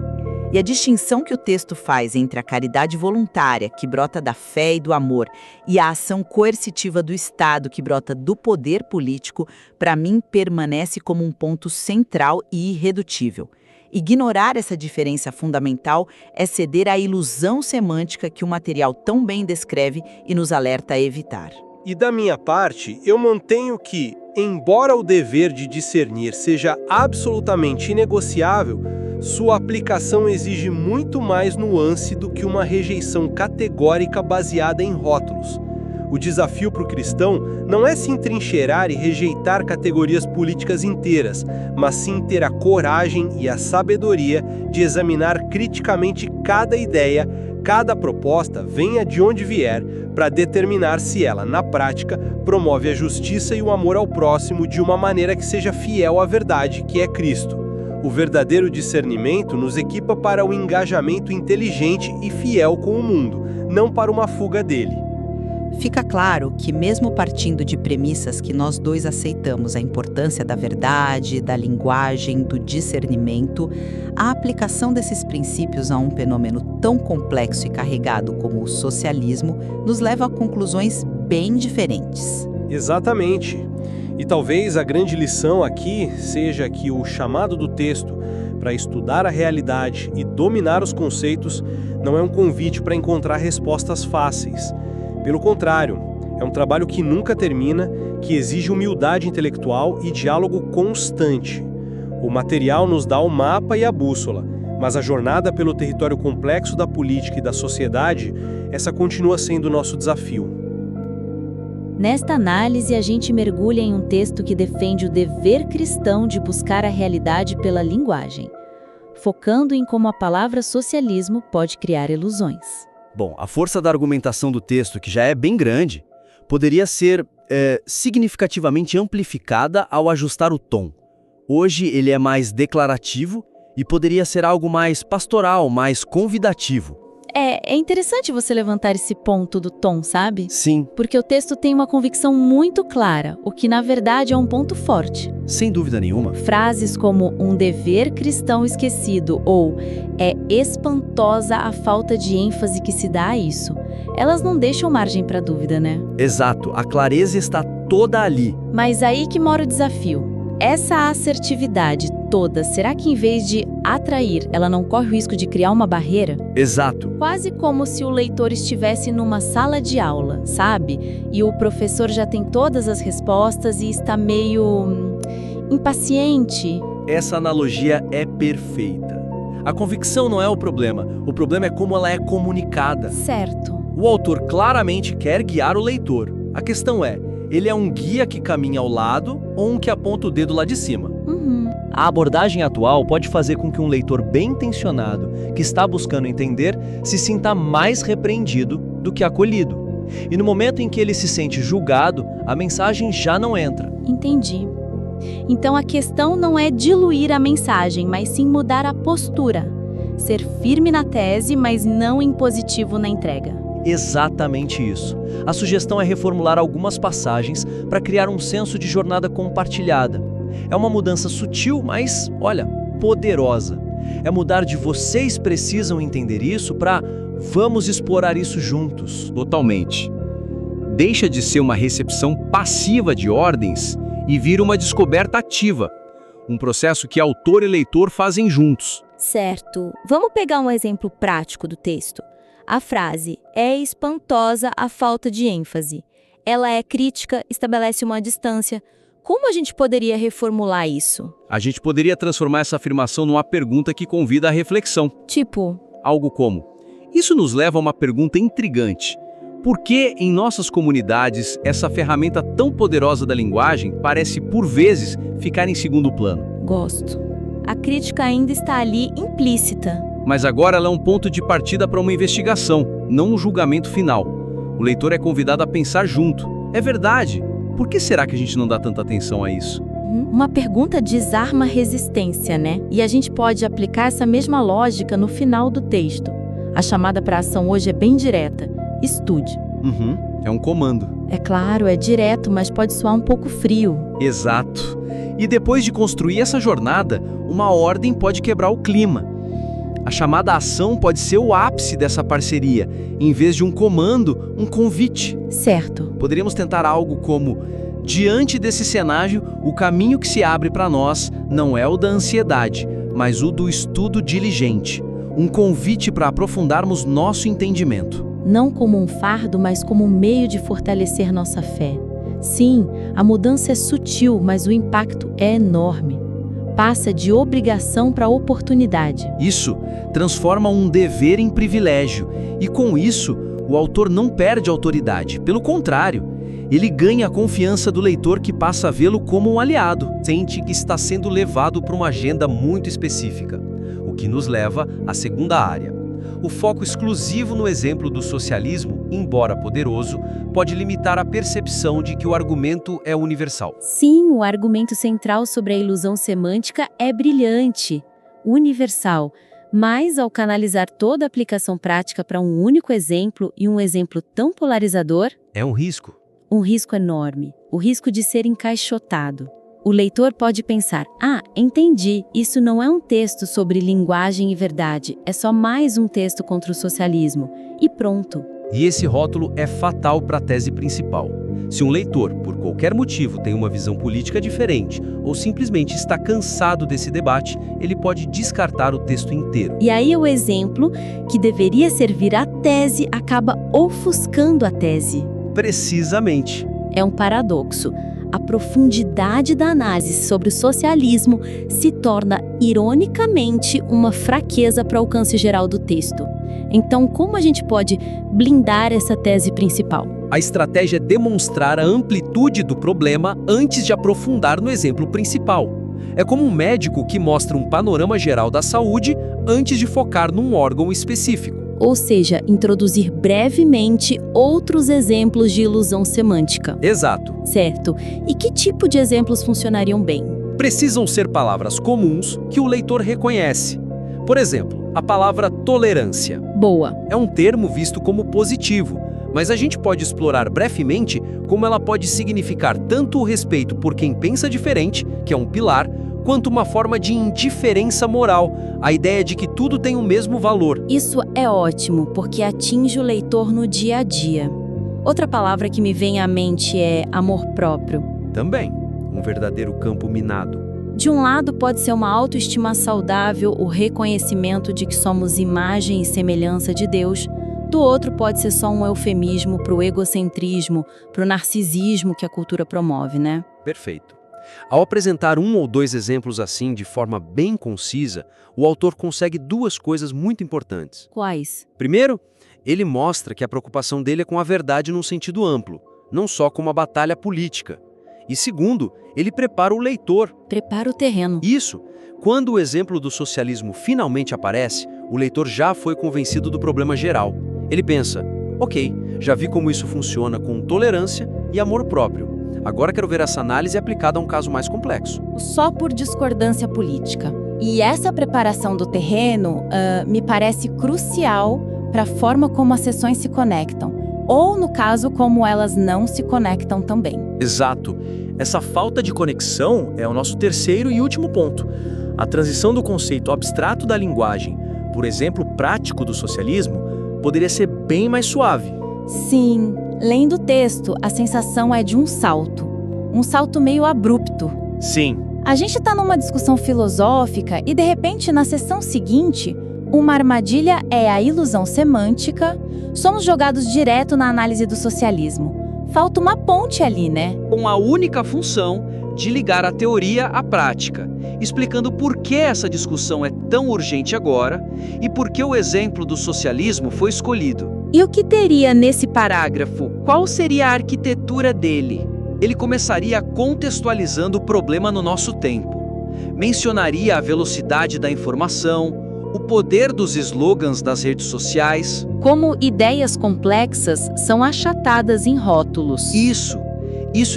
E a distinção que o texto faz entre a caridade voluntária, que brota da fé e do amor, e a ação coercitiva do Estado, que brota do poder político, para mim permanece como um ponto central e irredutível. Ignorar essa diferença fundamental é ceder à ilusão semântica que o material tão bem descreve e nos alerta a evitar. E da minha parte, eu mantenho que, embora o dever de discernir seja absolutamente inegociável, sua aplicação exige muito mais nuance do que uma rejeição categórica baseada em rótulos. O desafio para o cristão não é se entrincheirar e rejeitar categorias políticas inteiras, mas sim ter a coragem e a sabedoria de examinar criticamente cada ideia, cada proposta, venha de onde vier, para determinar se ela, na prática, promove a justiça e o amor ao próximo de uma maneira que seja fiel à verdade, que é Cristo. O verdadeiro discernimento nos equipa para o engajamento inteligente e fiel com o mundo, não para uma fuga dele. Fica claro que, mesmo partindo de premissas que nós dois aceitamos a importância da verdade, da linguagem, do discernimento, a aplicação desses princípios a um fenômeno tão complexo e carregado como o socialismo nos leva a conclusões bem diferentes. Exatamente. E talvez a grande lição aqui seja que o chamado do texto para estudar a realidade e dominar os conceitos não é um convite para encontrar respostas fáceis. Pelo contrário, é um trabalho que nunca termina, que exige humildade intelectual e diálogo constante. O material nos dá o mapa e a bússola, mas a jornada pelo território complexo da política e da sociedade, essa continua sendo o nosso desafio. Nesta análise, a gente mergulha em um texto que defende o dever cristão de buscar a realidade pela linguagem, focando em como a palavra socialismo pode criar ilusões. Bom, a força da argumentação do texto, que já é bem grande, poderia ser significativamente amplificada ao ajustar o tom. Hoje ele é mais declarativo e poderia ser algo mais pastoral, mais convidativo. É interessante você levantar esse ponto do tom, sabe? Sim. Porque o texto tem uma convicção muito clara, o que na verdade é um ponto forte. Sem dúvida nenhuma. Frases como um dever cristão esquecido ou é espantosa a falta de ênfase que se dá a isso. Elas não deixam margem para dúvida, né? Exato, a clareza está toda ali. Mas aí que mora o desafio. Essa assertividade toda, será que em vez de atrair, ela não corre o risco de criar uma barreira? Exato. Quase como se o leitor estivesse numa sala de aula, sabe? E o professor já tem todas as respostas e está meio impaciente. Essa analogia é perfeita. A convicção não é o problema é como ela é comunicada. Certo. O autor claramente quer guiar o leitor. A questão é, ele é um guia que caminha ao lado ou um que aponta o dedo lá de cima? A abordagem atual pode fazer com que um leitor bem intencionado, que está buscando entender, se sinta mais repreendido do que acolhido. E no momento em que ele se sente julgado, a mensagem já não entra. Entendi. Então a questão não é diluir a mensagem, mas sim mudar a postura. Ser firme na tese, mas não impositivo na entrega. Exatamente isso. A sugestão é reformular algumas passagens para criar um senso de jornada compartilhada. É uma mudança sutil, mas, olha, poderosa. É mudar de vocês precisam entender isso para vamos explorar isso juntos. Totalmente. Deixa de ser uma recepção passiva de ordens e vira uma descoberta ativa. Um processo que autor e leitor fazem juntos. Certo. Vamos pegar um exemplo prático do texto. A frase "é espantosa a falta de ênfase". Ela é crítica, estabelece uma distância. Como a gente poderia reformular isso? A gente poderia transformar essa afirmação numa pergunta que convida à reflexão. Tipo? Algo como: isso nos leva a uma pergunta intrigante. Por que, em nossas comunidades, essa ferramenta tão poderosa da linguagem parece, por vezes, ficar em segundo plano? Gosto. A crítica ainda está ali implícita. Mas agora ela é um ponto de partida para uma investigação, não um julgamento final. O leitor é convidado a pensar junto. É verdade. Por que será que a gente não dá tanta atenção a isso? Uma pergunta desarma resistência, né? E a gente pode aplicar essa mesma lógica no final do texto. A chamada para ação hoje é bem direta. Estude. É um comando. É claro, é direto, mas pode soar um pouco frio. Exato. E depois de construir essa jornada, uma ordem pode quebrar o clima. A chamada ação pode ser o ápice dessa parceria. Em vez de um comando, um convite. Certo. Poderíamos tentar algo como: diante desse cenário, o caminho que se abre para nós não é o da ansiedade, mas o do estudo diligente. Um convite para aprofundarmos nosso entendimento. Não como um fardo, mas como um meio de fortalecer nossa fé. Sim, a mudança é sutil, mas o impacto é enorme. Passa de obrigação para oportunidade. Isso transforma um dever em privilégio. E com isso, o autor não perde autoridade. Pelo contrário, ele ganha a confiança do leitor, que passa a vê-lo como um aliado. Sente que está sendo levado para uma agenda muito específica. O que nos leva à segunda área. O foco exclusivo no exemplo do socialismo, embora poderoso, pode limitar a percepção de que o argumento é universal. Sim, o argumento central sobre a ilusão semântica é brilhante, universal. Mas, ao canalizar toda a aplicação prática para um único exemplo, e um exemplo tão polarizador... É um risco. Um risco enorme. O risco de ser encaixotado. O leitor pode pensar: entendi, isso não é um texto sobre linguagem e verdade, é só mais um texto contra o socialismo. E pronto. E esse rótulo é fatal para a tese principal. Se um leitor, por qualquer motivo, tem uma visão política diferente ou simplesmente está cansado desse debate, ele pode descartar o texto inteiro. E aí o exemplo, que deveria servir à tese, acaba ofuscando a tese. Precisamente. É um paradoxo. A profundidade da análise sobre o socialismo se torna, ironicamente, uma fraqueza para o alcance geral do texto. Então, como a gente pode blindar essa tese principal? A estratégia é demonstrar a amplitude do problema antes de aprofundar no exemplo principal. É como um médico que mostra um panorama geral da saúde antes de focar num órgão específico. Ou seja, introduzir brevemente outros exemplos de ilusão semântica. Exato. Certo. E que tipo de exemplos funcionariam bem? Precisam ser palavras comuns que o leitor reconhece. Por exemplo, a palavra tolerância. Boa. É um termo visto como positivo, mas a gente pode explorar brevemente como ela pode significar tanto o respeito por quem pensa diferente, que é um pilar, quanto uma forma de indiferença moral, a ideia de que tudo tem o mesmo valor. Isso é ótimo, porque atinge o leitor no dia a dia. Outra palavra que me vem à mente é amor próprio. Também, um verdadeiro campo minado. De um lado pode ser uma autoestima saudável, o reconhecimento de que somos imagem e semelhança de Deus. Do outro pode ser só um eufemismo para o egocentrismo, para o narcisismo que a cultura promove, né? Perfeito. Ao apresentar um ou dois exemplos assim de forma bem concisa, o autor consegue duas coisas muito importantes. Quais? Primeiro, ele mostra que a preocupação dele é com a verdade num sentido amplo, não só com uma batalha política. E segundo, ele prepara o leitor. Prepara o terreno. Isso. Quando o exemplo do socialismo finalmente aparece, o leitor já foi convencido do problema geral. Ele pensa: ok, já vi como isso funciona com tolerância e amor próprio. Agora quero ver essa análise aplicada a um caso mais complexo. Só por discordância política. E essa preparação do terreno me parece crucial para a forma como as sessões se conectam, ou, no caso, como elas não se conectam também. Exato. Essa falta de conexão é o nosso terceiro e último ponto. A transição do conceito abstrato da linguagem, por exemplo, prático do socialismo, poderia ser bem mais suave. Sim, lendo o texto, a sensação é de um salto meio abrupto. Sim. A gente está numa discussão filosófica e, de repente, na sessão seguinte, uma armadilha é a ilusão semântica, somos jogados direto na análise do socialismo. Falta uma ponte ali, né? Com a única função de ligar a teoria à prática, explicando por que essa discussão é tão urgente agora e por que o exemplo do socialismo foi escolhido. E o que teria nesse Parágrafo. Qual seria a arquitetura dele? Ele começaria contextualizando o problema no nosso tempo. Mencionaria a velocidade da informação, o poder dos slogans das redes sociais. Como ideias complexas são achatadas em rótulos. Isso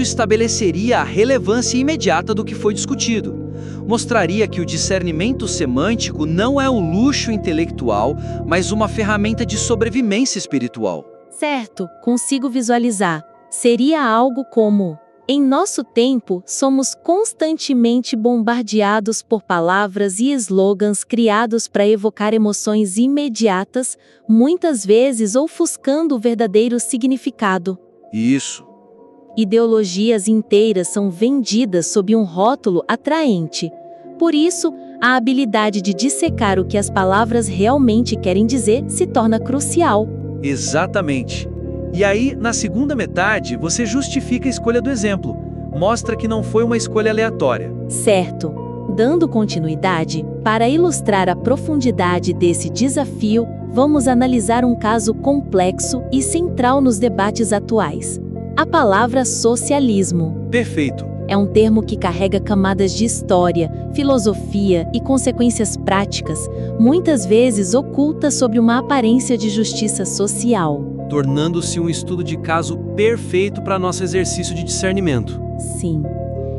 estabeleceria a relevância imediata do que foi discutido. Mostraria que o discernimento semântico não é um luxo intelectual, mas uma ferramenta de sobrevivência espiritual. Certo, consigo visualizar. Seria algo como: em nosso tempo, somos constantemente bombardeados por palavras e slogans criados para evocar emoções imediatas, muitas vezes ofuscando o verdadeiro significado. Isso. Ideologias inteiras são vendidas sob um rótulo atraente. Por isso, a habilidade de dissecar o que as palavras realmente querem dizer se torna crucial. Exatamente. E aí, na segunda metade, você justifica a escolha do exemplo. Mostra que não foi uma escolha aleatória. Certo. Dando continuidade, para ilustrar a profundidade desse desafio, vamos analisar um caso complexo e central nos debates atuais. A palavra socialismo. Perfeito. É um termo que carrega camadas de história, filosofia e consequências práticas, muitas vezes ocultas sob uma aparência de justiça social. Tornando-se um estudo de caso perfeito para nosso exercício de discernimento. Sim.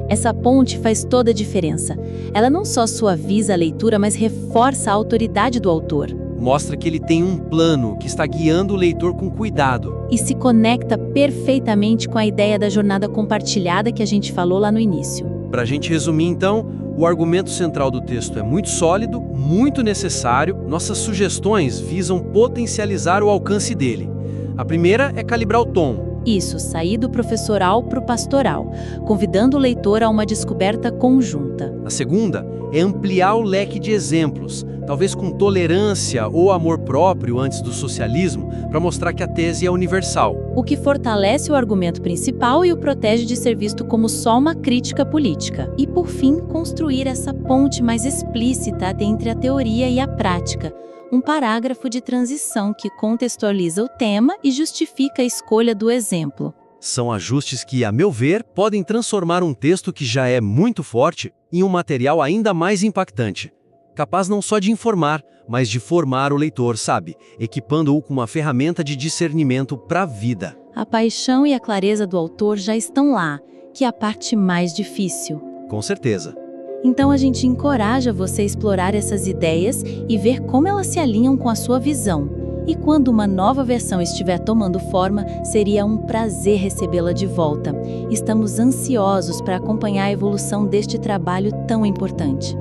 Essa ponte faz toda a diferença. Ela não só suaviza a leitura, mas reforça a autoridade do autor. Mostra que ele tem um plano que está guiando o leitor com cuidado. E se conecta perfeitamente com a ideia da jornada compartilhada que a gente falou lá no início. Para a gente resumir, então, o argumento central do texto é muito sólido, muito necessário. Nossas sugestões visam potencializar o alcance dele. A primeira é calibrar o tom. Isso, sair do professoral para o pastoral, convidando o leitor a uma descoberta conjunta. A segunda é ampliar o leque de exemplos, talvez com tolerância ou amor próprio antes do socialismo, para mostrar que a tese é universal. O que fortalece o argumento principal e o protege de ser visto como só uma crítica política. E, por fim, construir essa ponte mais explícita entre a teoria e a prática. Um parágrafo de transição que contextualiza o tema e justifica a escolha do exemplo. São ajustes que, a meu ver, podem transformar um texto que já é muito forte em um material ainda mais impactante. Capaz não só de informar, mas de formar o leitor, sabe? Equipando-o com uma ferramenta de discernimento para a vida. A paixão e a clareza do autor já estão lá, que é a parte mais difícil. Com certeza. Então a gente encoraja você a explorar essas ideias e ver como elas se alinham com a sua visão. E quando uma nova versão estiver tomando forma, seria um prazer recebê-la de volta. Estamos ansiosos para acompanhar a evolução deste trabalho tão importante.